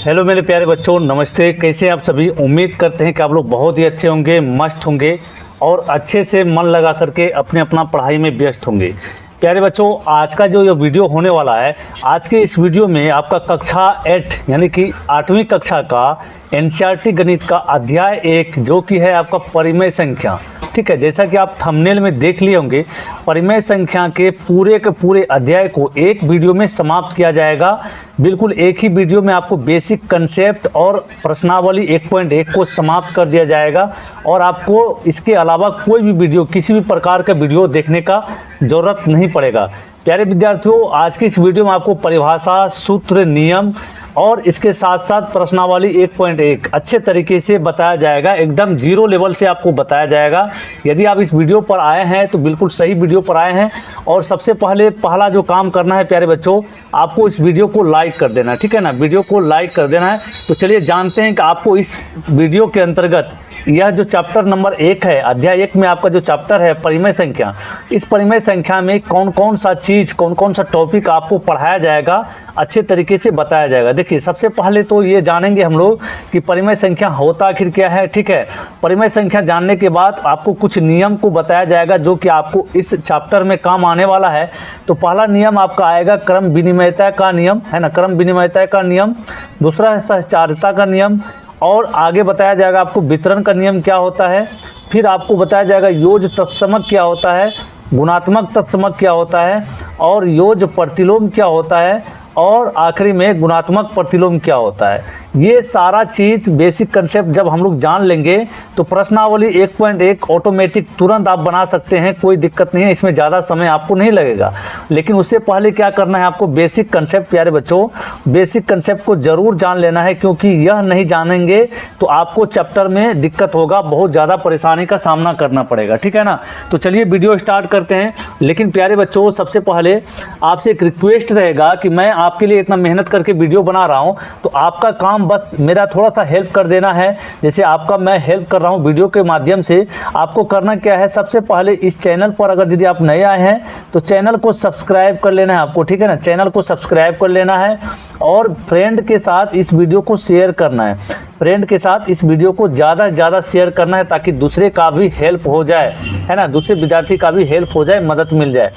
Hello मेरे प्यारे बच्चों, नमस्ते। कैसे आप सभी? उम्मीद करते हैं कि आप लोग बहुत ही अच्छे होंगे, मस्त होंगे और अच्छे से मन लगा करके अपना पढ़ाई में व्यस्त होंगे। प्यारे बच्चों, आज का जो ये वीडियो होने वाला है, आज के इस वीडियो में आपका कक्षा 8 यानी कि 8वीं कक्षा का एनसीईआरटी गणित का अध्याय 1 जो कि है आपका परिमेय संख्या, ठीक है। जैसा कि आप थंबनेल में देख लिए होंगे, परिमेय संख्या के पूरे अध्याय को एक वीडियो में समाप्त किया जाएगा। बिल्कुल एक ही वीडियो में आपको बेसिक कंसेप्ट और प्रश्नावली 1.1 को समाप्त कर दिया जाएगा और आपको इसके अलावा कोई भी वीडियो, किसी भी प्रकार का वीडियो देखने का ज़रूरत नहीं पड़ेगा। प्यारे विद्यार्थियों, आज की इस वीडियो में आपको परिभाषा, सूत्र, नियम और इसके साथ साथ प्रश्नावली 1.1 अच्छे तरीके से बताया जाएगा। एकदम जीरो लेवल से आपको बताया जाएगा। यदि आप इस वीडियो पर आए हैं तो बिल्कुल सही वीडियो पर आए हैं। और सबसे पहला जो काम करना है प्यारे बच्चों, आपको इस वीडियो को लाइक कर देना है, ठीक है ना। वीडियो को लाइक कर देना है। तो चलिए जानते हैं कि आपको इस वीडियो के अंतर्गत यह जो चैप्टर नंबर 1 है, अध्याय 1 में आपका जो चैप्टर है परिमेय संख्या, इस परिमेय संख्या में कौन कौन सा चीज़, कौन कौन सा टॉपिक आपको पढ़ाया जाएगा, अच्छे तरीके से बताया जाएगा। देखिए, सबसे पहले तो ये जानेंगे हम लोग कि परिमेय संख्या होता आखिर क्या है, ठीक है। परिमेय संख्या जानने के बाद आपको कुछ नियम को बताया जाएगा जो कि आपको इस चैप्टर में काम आने वाला है। तो पहला नियम आपका आएगा क्रम विनिमयता का नियम, है ना, क्रम विनिमयता का नियम। दूसरा है सहचारिता का नियम और आगे बताया जाएगा आपको वितरण का नियम क्या होता है। फिर आपको बताया जाएगा योज तत्समक क्या होता है, गुणात्मक तत्समक क्या होता है और योज प्रतिलोम क्या होता है और आखिरी में गुणात्मक प्रतिलोम क्या होता है। ये सारा चीज़ बेसिक कंसेप्ट जब हम लोग जान लेंगे तो प्रश्नावली 1.1 ऑटोमेटिक तुरंत आप बना सकते हैं, कोई दिक्कत नहीं है, इसमें ज़्यादा समय आपको नहीं लगेगा। लेकिन उससे पहले क्या करना है आपको, बेसिक कंसेप्ट, प्यारे बच्चों, बेसिक कंसेप्ट को ज़रूर जान लेना है, क्योंकि यह नहीं जानेंगे तो आपको चैप्टर में दिक्कत होगा, बहुत ज़्यादा परेशानी का सामना करना पड़ेगा, ठीक है ना। तो चलिए वीडियो स्टार्ट करते हैं। लेकिन प्यारे बच्चों, सबसे पहले आपसे एक रिक्वेस्ट रहेगा कि मैं आपके लिए इतना मेहनत करके वीडियो बना रहा हूं, तो आपका काम बस मेरा थोड़ा सा हेल्प कर देना है। जैसे आपका मैं हेल्प कर रहा हूं वीडियो के माध्यम से। आपको करना क्या है, सबसे पहले इस चैनल पर अगर यदि आप नए आए हैं तो चैनल को सब्सक्राइब कर लेना है आपको, ठीक है ना। चैनल को सब्सक्राइब कर लेना है और फ्रेंड के साथ इस वीडियो को शेयर करना है। फ्रेंड के साथ इस वीडियो को ज़्यादा से ज़्यादा शेयर करना है ताकि दूसरे का भी हेल्प हो जाए, है ना, दूसरे विद्यार्थी का भी हेल्प हो जाए, मदद मिल जाए।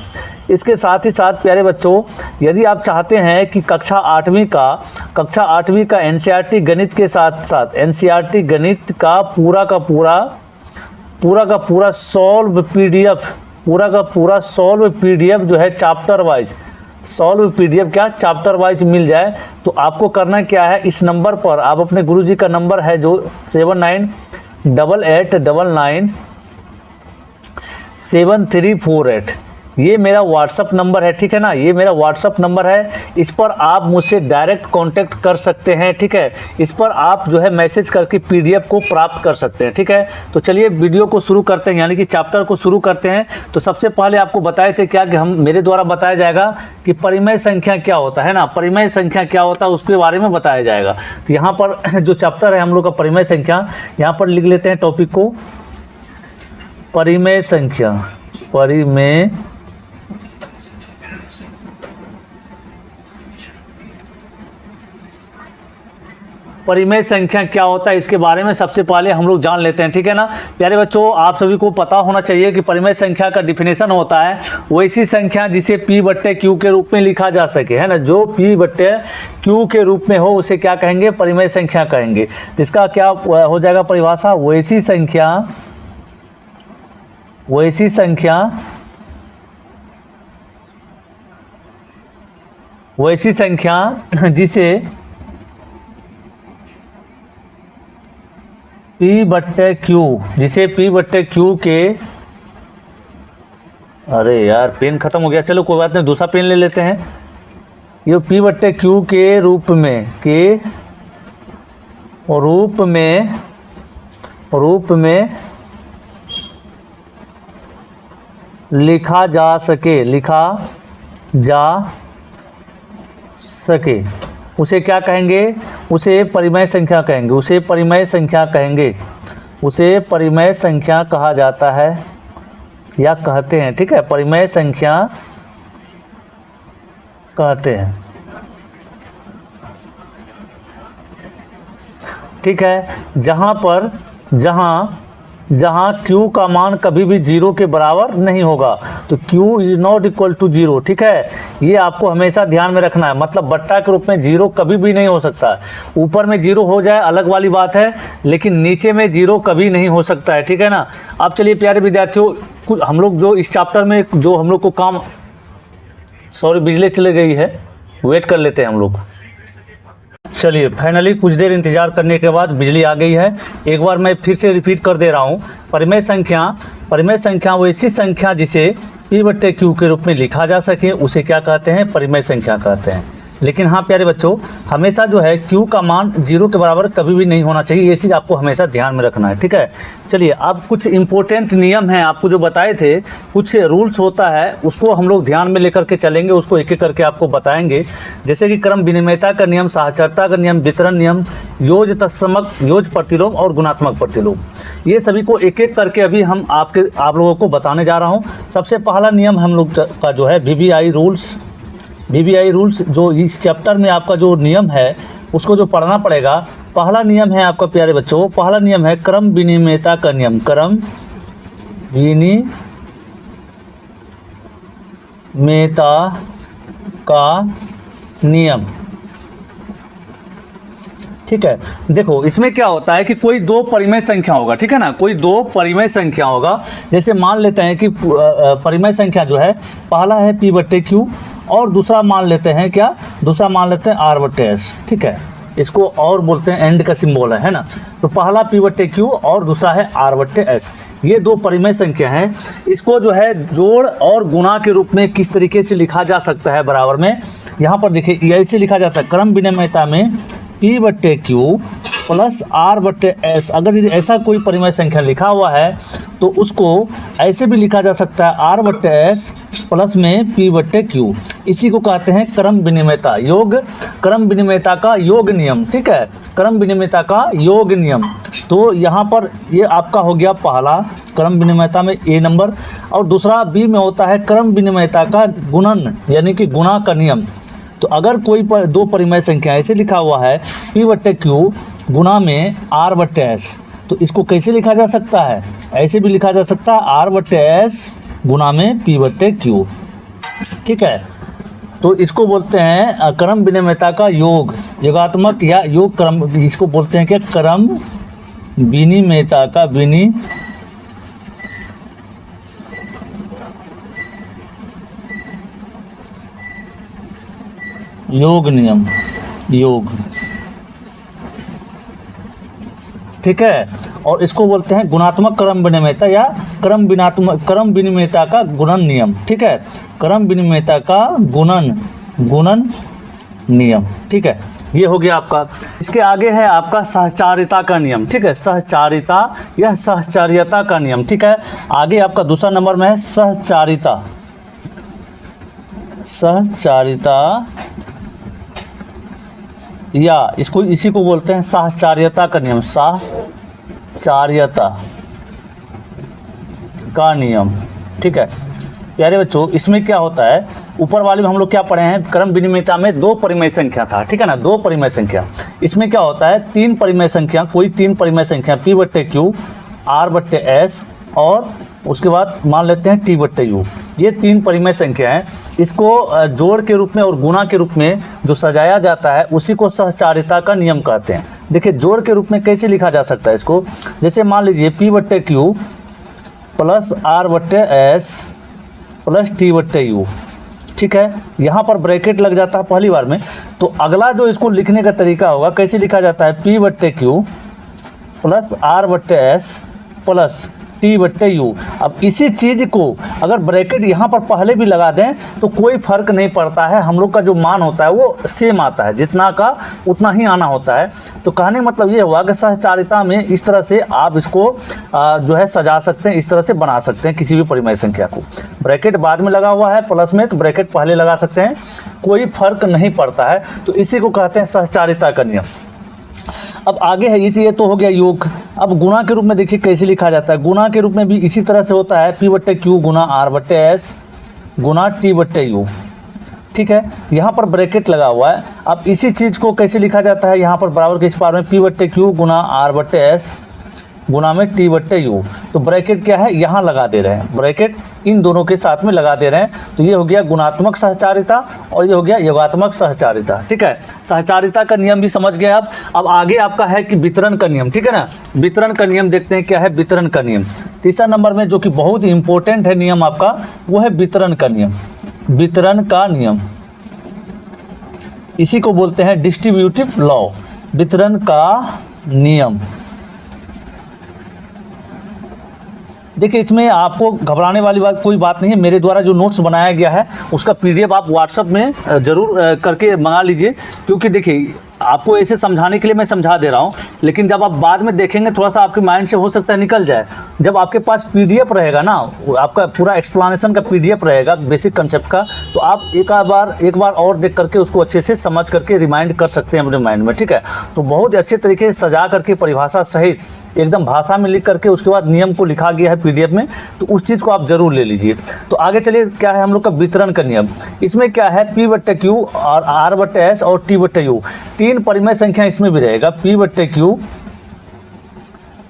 इसके साथ ही साथ प्यारे बच्चों, यदि आप चाहते हैं कि कक्षा 8वीं का एनसीईआरटी गणित के साथ साथ एनसीईआरटी गणित का पूरा का पूरा सॉल्व पीडीएफ जो है चैप्टर वाइज, सॉल्व पीडीएफ क्या चैप्टर वाइज मिल जाए, तो आपको करना क्या है, इस नंबर पर आप अपने गुरुजी का नंबर है जो 7988997348, ये मेरा व्हाट्सअप नंबर है, ठीक है ना। ये मेरा व्हाट्सअप नंबर है, इस पर आप मुझसे डायरेक्ट कांटेक्ट कर सकते हैं, ठीक है। इस पर आप जो है मैसेज करके पीडीएफ को प्राप्त कर सकते हैं, ठीक है। तो चलिए वीडियो को शुरू करते हैं, यानी कि चैप्टर को शुरू करते हैं। तो सबसे पहले आपको बताए थे क्या कि मेरे द्वारा बताया जाएगा कि परिमेय संख्या क्या होता है ना, परिमेय संख्या क्या होता है उसके बारे में बताया जाएगा। तो यहाँ पर जो चैप्टर है हम लोग का परिमेय संख्या, यहाँ पर लिख लेते हैं टॉपिक को, परिमेय संख्या। परिमेय संख्या क्या होता है इसके बारे में सबसे पहले हम लोग जान लेते हैं, ठीक है ना। प्यारे बच्चों, आप सभी को पता होना चाहिए कि परिमेय संख्या का डिफिनेशन होता है वैसी संख्या जिसे P/Q के रूप में लिखा जा सके, है ना। जो P/Q के रूप में हो उसे क्या कहेंगे, परिमेय संख्या कहेंगे। तो इसका क्या हो जाएगा परिभाषा, वैसी संख्या जिसे P/Q के, अरे यार पेन खत्म हो गया, चलो कोई बात नहीं, दूसरा पेन ले लेते हैं। ये P/Q के रूप में लिखा जा सके उसे क्या कहेंगे, उसे परिमेय संख्या कहेंगे, उसे परिमेय संख्या कहा जाता है या कहते हैं, ठीक है, परिमेय संख्या कहते हैं। ठीक है, जहाँ Q का मान कभी भी 0 के बराबर नहीं होगा, तो Q is not equal to 0। ठीक है, ये आपको हमेशा ध्यान में रखना है। मतलब बट्टा के रूप में 0 कभी भी नहीं हो सकता। ऊपर में 0 हो जाए अलग वाली बात है, लेकिन नीचे में 0 कभी नहीं हो सकता है। ठीक है ना। अब चलिए प्यारे विद्यार्थियों, कुछ हम लोग जो इस चैप्टर में जो हम लोग को काम, सॉरी बिजली चली गई है, वेट कर लेते हैं हम लोग। चलिए फाइनली कुछ देर इंतजार करने के बाद बिजली आ गई है। एक बार मैं फिर से रिपीट कर दे रहा हूँ। परिमेय संख्या वो ऐसी संख्या जिसे P/Q के रूप में लिखा जा सके, उसे क्या कहते हैं? परिमेय संख्या कहते हैं। लेकिन हाँ प्यारे बच्चों, हमेशा जो है Q का मान 0 के बराबर कभी भी नहीं होना चाहिए। ये चीज़ आपको हमेशा ध्यान में रखना है। ठीक है, चलिए अब कुछ इंपॉर्टेंट नियम हैं आपको जो बताए थे, कुछ रूल्स होता है, उसको हम लोग ध्यान में लेकर के चलेंगे, उसको एक एक करके आपको बताएंगे। जैसे कि क्रम विनिमयता का नियम, साहचर्यता का नियम, वितरण नियम, योज तत्समक, योज प्रतिलोम और गुणात्मक प्रतिलोम, ये सभी को एक एक करके अभी आप लोगों को बताने जा रहा हूँ। सबसे पहला नियम हम लोग का जो है VBI रूल्स, जो इस चैप्टर में आपका जो नियम है उसको जो पढ़ना पड़ेगा। पहला नियम है आपका प्यारे बच्चों, पहला नियम है क्रम विनिमयता का नियम। क्रम विनिमयता का नियम। ठीक है, देखो इसमें क्या होता है कि कोई दो परिमेय संख्या होगा। ठीक है ना, कोई दो परिमेय संख्या होगा। जैसे मान लेते हैं कि परिमेय संख्या जो है, पहला है P/Q और दूसरा मान लेते हैं क्या? दूसरा मान लेते हैं R/S। ठीक है, इसको और बोलते हैं, एंड का सिंबल है ना। तो पहला P/Q और दूसरा है R/S। ये दो परिमेय संख्या हैं। इसको जो है जोड़ और गुणा के रूप में किस तरीके से लिखा जा सकता है बराबर में, यहाँ पर देखिए ऐसे लिखा जाता है। क्रम विनिमयता में P/Q प्लस R/S, अगर ऐसा कोई परिमेय संख्या लिखा हुआ है तो उसको ऐसे भी लिखा जा सकता है, R/S प्लस में P/Q। इसी को कहते हैं क्रम विनिमयता, क्रम विनिमयता का योग नियम। ठीक है, क्रम विनिमयता का योग नियम। तो यहाँ पर ये आपका हो गया पहला, क्रम विनिमयता में A नंबर, और दूसरा B में होता है क्रम विनिमयता का गुणन, यानी कि गुणा का नियम। तो अगर कोई दो परिमेय संख्या ऐसे लिखा हुआ है P/Q गुणा में R/S, तो इसको कैसे लिखा जा सकता है? ऐसे भी लिखा जा सकता है, R/S गुणा में P/Q। ठीक है, तो इसको बोलते हैं क्रम विनिमयता का योग, योगात्मक या योग क्रम, इसको बोलते हैं क्या? क्रम विनिमयता का योग नियम, योग। ठीक है, और इसको बोलते हैं गुणात्मक क्रम विनिमयता या क्रम विनिमयता का गुणन नियम। ठीक है, क्रम विनिमयता का गुणन नियम। ठीक है, ये हो गया आपका। इसके आगे है आपका सहचारिता का नियम। ठीक है, सहचारिता या सहचर्यता का नियम। ठीक है, आगे आपका दूसरा नंबर में है सहचारिता या इसी को बोलते हैं साहचर्यता का नियम, साहचर्यता का नियम। ठीक है प्यारे बच्चों, इसमें क्या होता है, ऊपर वाले में हम लोग क्या पढ़े हैं, क्रम विनिमयता में दो परिमेय संख्या था। ठीक है ना, दो परिमेय संख्या। इसमें क्या होता है, तीन परिमेय संख्या, कोई तीन परिमेय संख्या P/Q, R/S और उसके बाद मान लेते हैं T/U। ये तीन परिमेय संख्या हैं। इसको जोड़ के रूप में और गुणा के रूप में जो सजाया जाता है उसी को सहचारिता का नियम कहते हैं। देखिए जोड़ के रूप में कैसे लिखा जा सकता है इसको, जैसे मान लीजिए P/Q plus R/S plus T/U। ठीक है, यहाँ पर ब्रैकेट लग जाता है पहली बार में। तो अगला जो इसको लिखने का तरीका होगा, कैसे लिखा जाता है, P/Q plus R/S plus T/U। अब इसी चीज़ को अगर ब्रैकेट यहाँ पर पहले भी लगा दें तो कोई फर्क नहीं पड़ता है, हम लोग का जो मान होता है वो सेम आता है, जितना का उतना ही आना होता है। तो कहने का मतलब ये हुआ कि सहचारिता में इस तरह से आप इसको जो है सजा सकते हैं, इस तरह से बना सकते हैं किसी भी परिमेय संख्या को। ब्रैकेट बाद में लगा हुआ है प्लस में, तो ब्रैकेट पहले लगा सकते हैं, कोई फर्क नहीं पड़ता है। तो इसी को कहते हैं सहचारिता का नियम। अब आगे है इसी, ये तो हो गया योग। अब गुणा के रूप में देखिए कैसे लिखा जाता है, गुणा के रूप में भी इसी तरह से होता है, P/Q गुणा R/S गुणा T/U। ठीक है। तो यहाँ पर ब्रैकेट लगा हुआ है। अब इसी चीज़ को कैसे लिखा जाता है, यहाँ पर बराबर के इस पार में P/Q गुना R/S गुना में T/U। तो ब्रैकेट क्या है, यहाँ लगा दे रहे हैं, ब्रैकेट इन दोनों के साथ में लगा दे रहे हैं। तो ये हो गया गुणात्मक सहचारिता और ये हो गया योगात्मक सहचारिता, ठीक है। सहचारिता का नियम भी समझ गए आप। अब आगे आपका है कि वितरण का नियम, ठीक है ना। वितरण का नियम देखते हैं क्या है, वितरण का नियम। तीसरा नंबर में जो कि बहुत इंपॉर्टेंट है नियम आपका, वो है वितरण का नियम। वितरण का नियम, इसी को बोलते हैं डिस्ट्रीब्यूटिव लॉ। वितरण का नियम, देखिए इसमें आपको घबराने वाली कोई बात नहीं है। मेरे द्वारा जो नोट्स बनाया गया है उसका PDF आप व्हाट्सएप में ज़रूर करके मंगा लीजिए, क्योंकि देखिए आपको ऐसे समझाने के लिए मैं समझा दे रहा हूँ, लेकिन जब आप बाद में देखेंगे थोड़ा सा आपके माइंड से हो सकता है निकल जाए। जब आपके पास PDF रहेगा ना, आपका पूरा एक्सप्लेनेशन का PDF रहेगा बेसिक कंसेप्ट का, तो आप एक बार और देख करके उसको अच्छे से समझ करके रिमाइंड कर सकते हैं अपने माइंड में, ठीक है। तो बहुत अच्छे तरीके से सजा करके परिभाषा सहित एकदम भाषा में लिख करके उसके बाद नियम को लिखा गया है PDF में, तो उस चीज़ को आप ज़रूर ले लीजिए। तो आगे चलिए, क्या है हम लोग का वितरण का नियम। इसमें क्या है, P/Q और R/S और T/U, तीन परिमेय संख्या इसमें भी रहेगा, P/Q,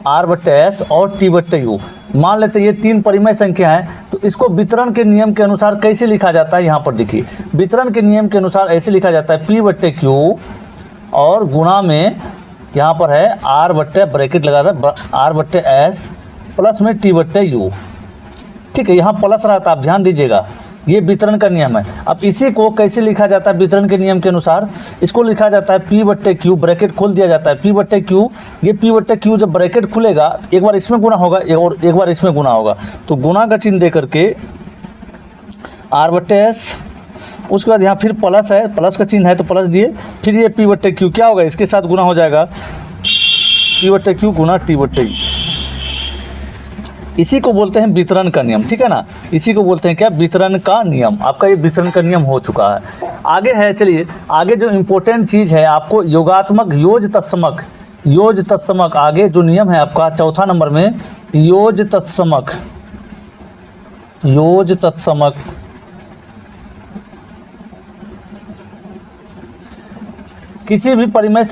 R/S और T/U। मान लेते हैं ये तीन परिमेय संख्या है, तो इसको वितरण के नियम के अनुसार कैसे लिखा जाता है, यहाँ पर देखिए वितरण के नियम के अनुसार ऐसे लिखा जाता है, P/Q और गुणा में यहाँ पर है ब्रैकेट लगा था R/S प्लस में T/U, ठीक है। यहाँ प्लस रहा था, आप ध्यान दीजिएगा, ये वितरण का नियम है। अब इसी को कैसे लिखा जाता है वितरण के नियम के अनुसार, इसको लिखा जाता है P/Q, ब्रैकेट खोल दिया जाता है P/Q। ये P/Q जब ब्रैकेट खुलेगा, एक बार इसमें गुना होगा और एक बार इसमें गुना होगा, तो गुना का चिन्ह दे करके R/S, उसके बाद यहाँ फिर प्लस है, प्लस का चिन्ह है तो प्लस दिए, फिर ये P/Q क्या होगा, इसके साथ गुना हो जाएगा P/Q गुना T/U। इसी को बोलते हैं वितरण का नियम, ठीक है ना। इसी को बोलते हैं क्या, वितरण का नियम। आपका ये वितरण का नियम हो चुका है। आगे है, चलिए आगे जो इम्पोर्टेंट चीज़ है आपको योगात्मक योज तत्समक, आगे जो नियम है आपका चौथा नंबर में, योज तत्समक। किसी भी परिमेय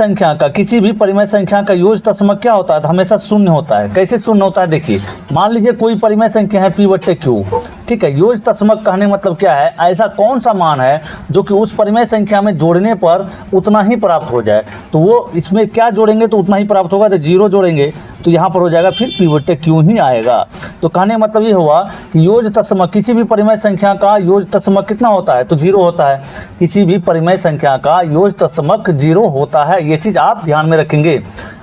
संख्या का योज तत्समक क्या होता है, तो हमेशा शून्य होता है। कैसे शून्य होता है, देखिए मान लीजिए कोई परिमेय संख्या है P/Q, ठीक है। योज तत्समक कहने मतलब क्या है, ऐसा कौन सा मान है जो कि उस परिमेय संख्या में जोड़ने पर उतना ही प्राप्त हो जाए। तो वो इसमें क्या जोड़ेंगे तो उतना ही प्राप्त होगा, तो 0 जोड़ेंगे तो यहाँ पर हो जाएगा फिर P/Q ही आएगा। तो कहने मतलब ये हुआ कि योज तत्समक, किसी भी परिमेय संख्या का योज तत्समक कितना होता है, तो 0 होता है। किसी भी परिमेय संख्या का योज तत्समक 0 होता है, ये चीज़ आप ध्यान में रखेंगे।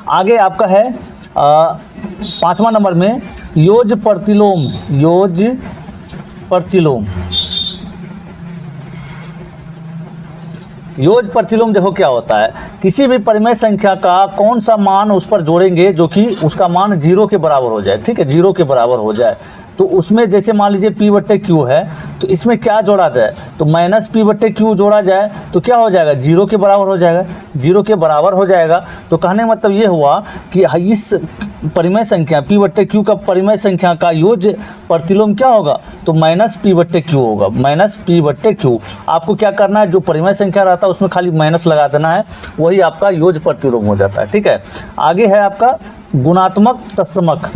आगे आपका है 5वां नंबर में योज प्रतिलोम। देखो क्या होता है, किसी भी परिमेय संख्या का कौन सा मान उस पर जोड़ेंगे जो कि उसका मान 0 के बराबर हो जाए, ठीक है, 0 के बराबर हो जाए। तो उसमें जैसे मान लीजिए P/Q है, तो इसमें क्या जोड़ा जाए, तो माइनस P/Q जोड़ा जाए तो क्या हो जाएगा, 0 के बराबर हो जाएगा, 0 के बराबर हो जाएगा। तो कहने मतलब ये हुआ कि इस परिमेय संख्या P/Q का परिमेय संख्या का योज प्रतिलोम क्या होगा, तो माइनस P/Q होगा, माइनस P/Q। आपको क्या करना है, जो परिमेय संख्या रहता है उसमें खाली माइनस लगा देना है, वही आपका योज प्रतिलोम हो जाता है, ठीक है। आगे है आपका गुणात्मक तत्समक।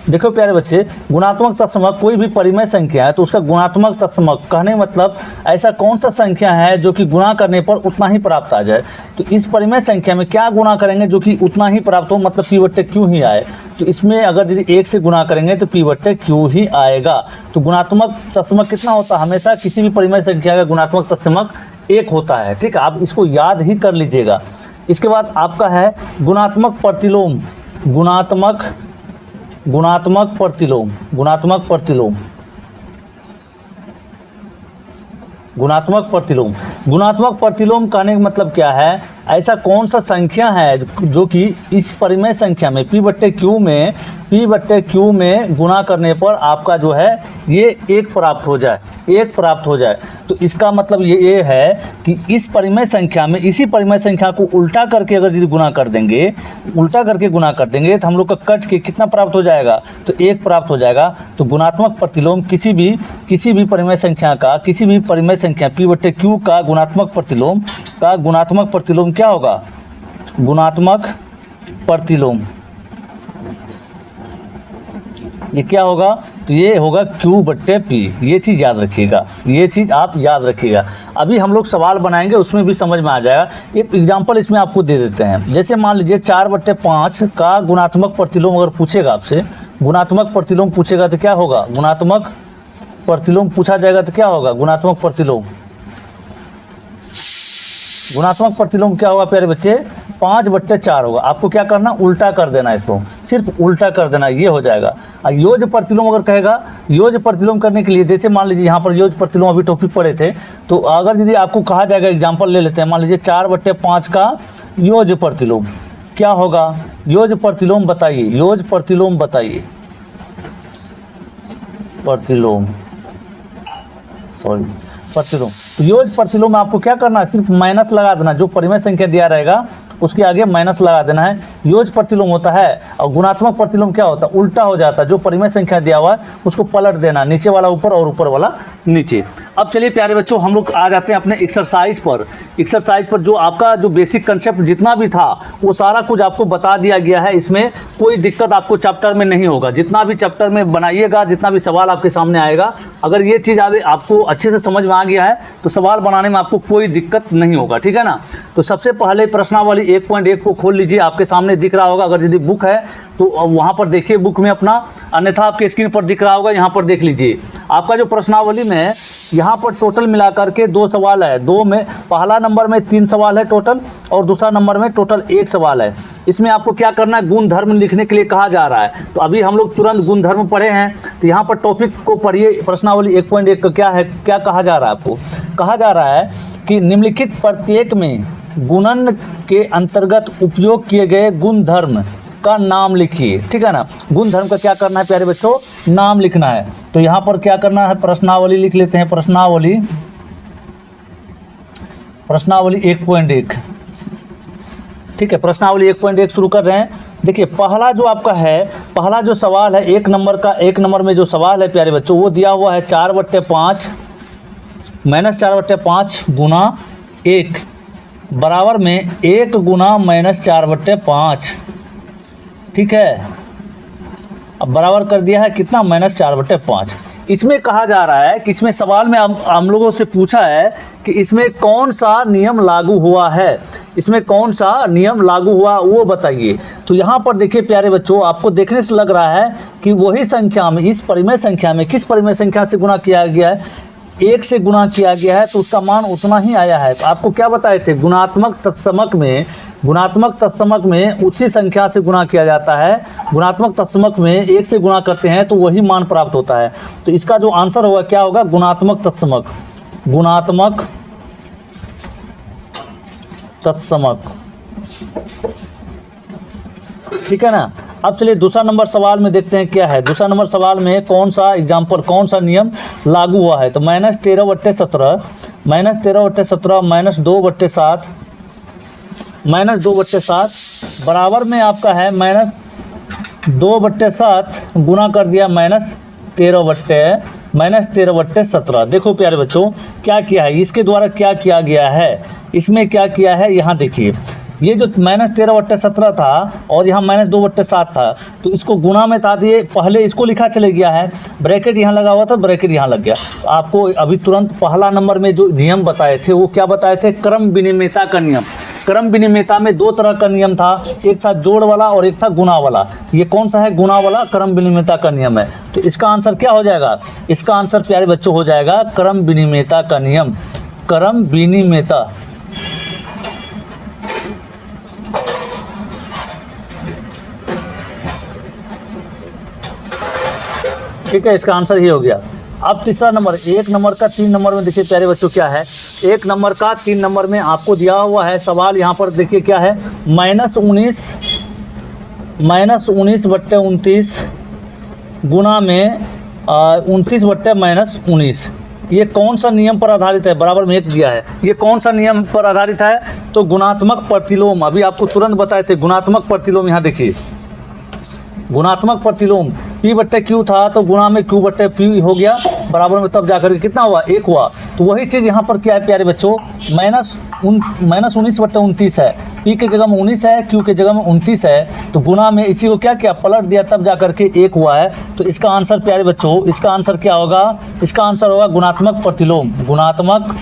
देखो प्यारे बच्चे, गुणात्मक तत्समक कोई भी परिमेय संख्या है तो उसका गुणात्मक तत्समक कहने मतलब ऐसा कौन सा संख्या है जो कि गुणा करने पर उतना ही प्राप्त आ जाए। तो इस परिमेय संख्या में क्या गुणा करेंगे जो कि उतना ही प्राप्त हो, मतलब P/Q ही आए। तो इसमें अगर यदि 1 से गुणा करेंगे तो P/Q ही आएगा। तो गुणात्मक तत्समक कितना होता है, हमेशा किसी भी परिमेय संख्या का गुणात्मक तत्समक 1 होता है, ठीक है। आप इसको याद ही कर लीजिएगा। इसके बाद आपका है गुणात्मक प्रतिलोम। गुणात्मक प्रतिलोम कहने का मतलब क्या है, ऐसा कौन सा संख्या है जो कि इस परिमेय संख्या में P बट्टे Q में गुना करने पर आपका जो है ये 1 प्राप्त हो जाए। तो इसका मतलब ये है कि इस परिमेय संख्या में, इसी परिमेय संख्या को उल्टा करके अगर यदि गुना कर देंगे तो हम लोग का कट के कितना प्राप्त हो जाएगा, तो 1 प्राप्त हो जाएगा। तो गुणात्मक प्रतिलोम किसी भी परिमेय संख्या P बट्टे Q का गुणात्मक प्रतिलोम क्या होगा, गुणात्मक प्रतिलोम ये क्या होगा, तो ये होगा Q बट्टे P। ये चीज़ आप याद रखिएगा। अभी हम लोग सवाल बनाएंगे, उसमें भी समझ में आ जाएगा। एक एग्जांपल इसमें आपको दे देते हैं। जैसे मान लीजिए 4/5 का गुणात्मक प्रतिलोम अगर पूछेगा आपसे, गुणात्मक प्रतिलोम पूछेगा तो क्या होगा, गुणात्मक प्रतिलोम पूछा जाएगा तो क्या होगा, गुणात्मक प्रतिलोम क्या होगा प्यारे बच्चे, 5/4 होगा। आपको क्या करना, उल्टा कर देना, इसको सिर्फ उल्टा कर देना, ये हो जाएगा। और योज प्रतिलोम अगर कहेगा, योज प्रतिलोम करने के लिए जैसे मान लीजिए यहाँ पर योज प्रतिलोम अभी टॉपिक पढ़े थे, तो अगर यदि आपको कहा जाएगा, एग्जाम्पल ले लेते हैं, मान लीजिए 4/5 का योज प्रतिलोम क्या होगा, योज प्रतिलोम बताइए, प्रतिलोम। तो योज प्रतिलोम में आपको क्या करना है, सिर्फ माइनस लगा देना, जो परिमेय संख्या दिया रहेगा उसके आगे माइनस लगा देना है। योज प्रतिलोम होता है, और गुणात्मक प्रतिलोम क्या होता है, उल्टा हो जाता है। जो परिमेय संख्या दिया हुआ है उसको पलट देना, नीचे वाला ऊपर और ऊपर वाला नीचे। अब चलिए प्यारे बच्चों, हम लोग आ जाते हैं अपने एक्सरसाइज पर। जो आपका जो बेसिक कंसेप्ट जितना भी था वो सारा कुछ आपको बता दिया गया है। इसमें कोई दिक्कत आपको चैप्टर में नहीं होगा। जितना भी चैप्टर में बनाइएगा, जितना भी सवाल आपके सामने आएगा, अगर ये चीज़ आपको अच्छे से समझ में आ गया है तो सवाल बनाने में आपको कोई दिक्कत नहीं होगा, ठीक है ना। तो सबसे पहले प्रश्नावली 1.1 को खोल लीजिए, आपके सामने दिख रहा होगा। अगर यदि बुक है तो वहाँ पर देखिए बुक में अपना, अन्यथा आपके स्क्रीन पर दिख रहा होगा, यहाँ पर देख लीजिए। आपका जो प्रश्नावली में यहाँ पर टोटल मिलाकर के 2 सवाल है। दो में पहला नंबर में 3 सवाल है टोटल, और दूसरा नंबर में टोटल 1 सवाल है। इसमें आपको क्या करना है, गुणधर्म लिखने के लिए कहा जा रहा है। तो अभी हम लोग तुरंत गुणधर्म पढ़े हैं, तो यहाँ पर टॉपिक को पढ़िए। प्रश्नावली 1.1 का क्या है, क्या कहा जा रहा है, आपको कहा जा रहा है कि निम्नलिखित प्रत्येक में गुणन के अंतर्गत उपयोग किए गए गुणधर्म का नाम लिखिए, ठीक है ना। गुणधर्म का क्या करना है प्यारे बच्चों, नाम लिखना है। तो यहाँ पर क्या करना है, प्रश्नावली लिख लेते हैं। प्रश्नावली 1.1, ठीक है। प्रश्नावली 1.1 शुरू कर रहे हैं। देखिए पहला जो आपका है, पहला जो सवाल है 1 नंबर का, 1 नंबर में जो सवाल है प्यारे बच्चों, वो दिया हुआ है 4/5 -4/5 गुना 1 बराबर में 1 गुना -4/5, ठीक है। अब बराबर कर दिया है कितना, -4/5। इसमें कहा जा रहा है कि इसमें सवाल में हम लोगों से पूछा है कि इसमें कौन सा नियम लागू हुआ है, वो बताइए। तो यहाँ पर देखिए प्यारे बच्चों, आपको देखने से लग रहा है कि वही संख्या में, इस परिमेय संख्या में, किस परिमेय संख्या से गुणा किया गया है, 1 से गुणा किया गया है, तो उसका मान उतना ही आया है। तो आपको क्या बताए थे, गुणात्मक तत्समक में उसी संख्या से गुणा किया जाता है। गुणात्मक तत्समक में 1 से गुणा करते हैं तो वही मान प्राप्त होता है। तो इसका जो आंसर होगा क्या होगा, गुणात्मक तत्समक, ठीक है ना। अब चलिए दूसरा नंबर सवाल में देखते हैं क्या है। दूसरा नंबर सवाल में कौन सा नियम लागू हुआ है। तो -13/17 -2/7 बराबर में आपका है -2/7 गुना कर दिया -13/17। देखो प्यारे बच्चों क्या किया है, इसके द्वारा क्या किया गया है, इसमें क्या किया है, यहाँ देखिए ये जो -13/17 था और यहाँ -2/7 था, तो इसको गुणा में था दिए, पहले इसको लिखा चले गया है, ब्रैकेट यहाँ लगा हुआ था, ब्रैकेट यहाँ लग गया। तो आपको अभी तुरंत पहला नंबर में जो नियम बताए थे वो क्या बताए थे, क्रम विनिमयता का नियम। क्रम विनिमयता में 2 तरह का नियम था, एक था जोड़ वाला और एक था गुणा वाला। ये कौन सा है, गुणा वाला क्रम विनिमयता का नियम है। तो इसका आंसर क्या हो जाएगा, इसका आंसर प्यारे बच्चों हो जाएगा क्रम विनिमयता का नियम, क्रम विनिमयता। ठीक है, इसका आंसर ये हो गया। अब तीसरा नंबर, 1 नंबर का 3 नंबर में देखिए प्यारे बच्चों क्या है, 1 नंबर का 3 नंबर में आपको दिया हुआ है सवाल, यहाँ पर देखिए क्या है, -19/29 गुना में 29/-19, ये कौन सा नियम पर आधारित है, बराबर में 1 दिया है, ये कौन सा नियम पर आधारित है, तो गुणात्मक प्रतिलोम, अभी आपको तुरंत बताए थे गुणात्मक प्रतिलोम। यहाँ देखिए गुणात्मक प्रतिलोम, P/Q था तो गुणा में Q/P हो गया, बराबर में तब जाकर के कितना हुआ, 1 हुआ। तो वही चीज़ यहाँ पर क्या है प्यारे बच्चों, -19/29 है, P के जगह में 19 है, Q के जगह में 29 है, तो गुणा में इसी को क्या किया, पलट दिया, तब जाकर के 1 हुआ है। तो इसका आंसर प्यारे बच्चों, इसका आंसर क्या होगा, इसका आंसर होगा गुणात्मक प्रतिलोम, गुणात्मक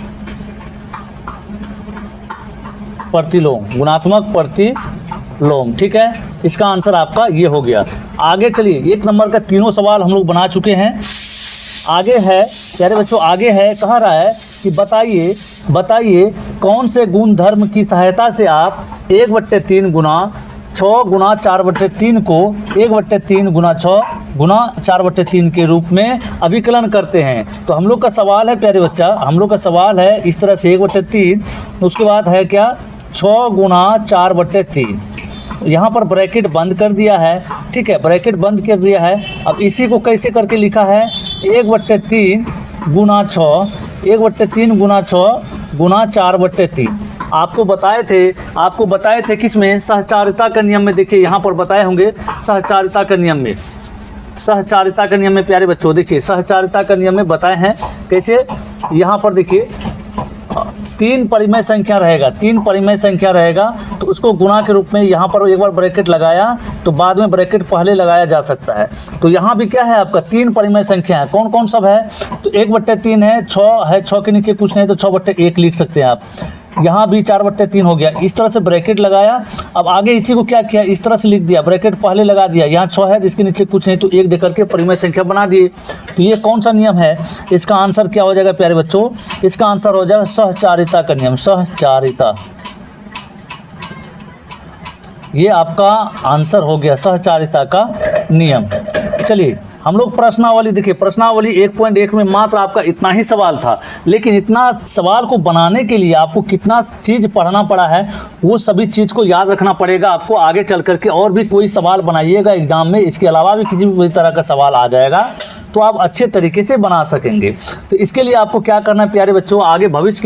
प्रतिलोम, ठीक है, इसका आंसर आपका ये हो गया। आगे चलिए, 1 नंबर का तीनों सवाल हम लोग बना चुके हैं। आगे है प्यारे बच्चों, आगे है, कह रहा है कि बताइए कौन से गुण धर्म की सहायता से आप 1/3 गुना 6 गुना 4/3 को 1/3 गुना 6 गुना 4/3 के रूप में अभिकलन करते हैं। तो हम लोग का सवाल है प्यारे बच्चा, हम लोग का सवाल है इस तरह से 1/3, उसके बाद है क्या, 6 गुना 4/3, यहाँ पर ब्रैकेट बंद कर दिया है, ठीक है, ब्रैकेट बंद कर दिया है। अब इसी को कैसे करके लिखा है, 1/3 गुना 6, 1/3 गुना 6 गुना 4/3। आपको बताए थे किस में, सहचारिता के नियम में। देखिए यहाँ पर बताए होंगे सहचारिता के नियम में, सहचारिता के नियम में प्यारे बच्चों, देखिए सहचारिता के नियम में बताए हैं कैसे। यहाँ पर देखिए 3 परिमेय संख्या रहेगा, तो उसको गुणा के रूप में यहाँ पर एक बार ब्रैकेट लगाया, तो बाद में ब्रैकेट पहले लगाया जा सकता है। तो यहाँ भी क्या है आपका, 3 परिमेय संख्या है, कौन कौन सब है, तो 1/3 है, 6 के नीचे कुछ नहीं तो 6/1 लिख सकते हैं आप। यहाँ भी 4/3 हो गया, इस तरह से ब्रैकेट लगाया। अब आगे इसी को क्या किया, इस तरह से लिख दिया, ब्रैकेट पहले लगा दिया, यहाँ 6 है जिसके नीचे कुछ नहीं तो 1 देकर के परिमेय संख्या बना दिए। तो ये कौन सा नियम है, इसका आंसर क्या हो जाएगा प्यारे बच्चों, इसका आंसर हो जाएगा सहचारिता का नियम, सहचारिता, ये आपका आंसर हो गया सहचारिता का नियम। चलिए हम लोग प्रश्नावली, देखिए प्रश्नावली 1.1 में मात्र आपका इतना ही सवाल था, लेकिन इतना सवाल को बनाने के लिए आपको कितना चीज़ पढ़ना पड़ा है, वो सभी चीज़ को याद रखना पड़ेगा आपको। आगे चल करके और भी कोई सवाल बनाइएगा एग्जाम में, इसके अलावा भी किसी भी तरह का सवाल आ जाएगा तो आप अच्छे तरीके से बना सकेंगे। तो इसके लिए आपको क्या करना है प्यारे बच्चों, आगे भविष्य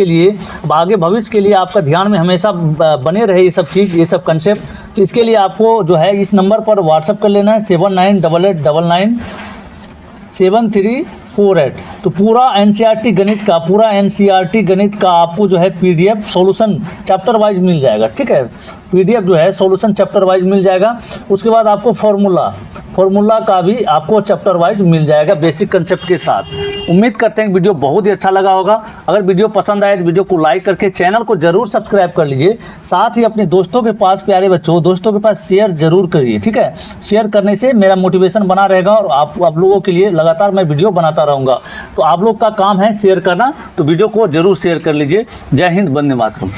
के लिए आपका ध्यान में हमेशा बने रहे ये सब चीज़, ये सब कंसेप्ट। तो इसके लिए आपको जो है इस नंबर पर व्हाट्सअप कर लेना है 7988997348। तो पूरा एनसीईआरटी गणित का आपको जो है पीडीएफ सॉल्यूशन चैप्टर वाइज मिल जाएगा, ठीक है, पीडीएफ जो है सॉल्यूशन चैप्टर वाइज मिल जाएगा। उसके बाद आपको फॉर्मूला का भी आपको चैप्टर वाइज मिल जाएगा बेसिक कंसेप्ट के साथ। उम्मीद करते हैं कि वीडियो बहुत ही अच्छा लगा होगा। अगर वीडियो पसंद आए तो वीडियो को लाइक करके चैनल को जरूर सब्सक्राइब कर लीजिए। साथ ही अपने दोस्तों के पास, प्यारे बच्चों, दोस्तों के पास शेयर जरूर करिए, ठीक है। शेयर करने से मेरा मोटिवेशन बना रहेगा और आप लोगों के लिए लगातार मैं वीडियो बनाता रहूँगा। तो आप लोग का काम है शेयर करना, तो वीडियो को जरूर शेयर कर लीजिए। जय हिंद, वंदे मातरम।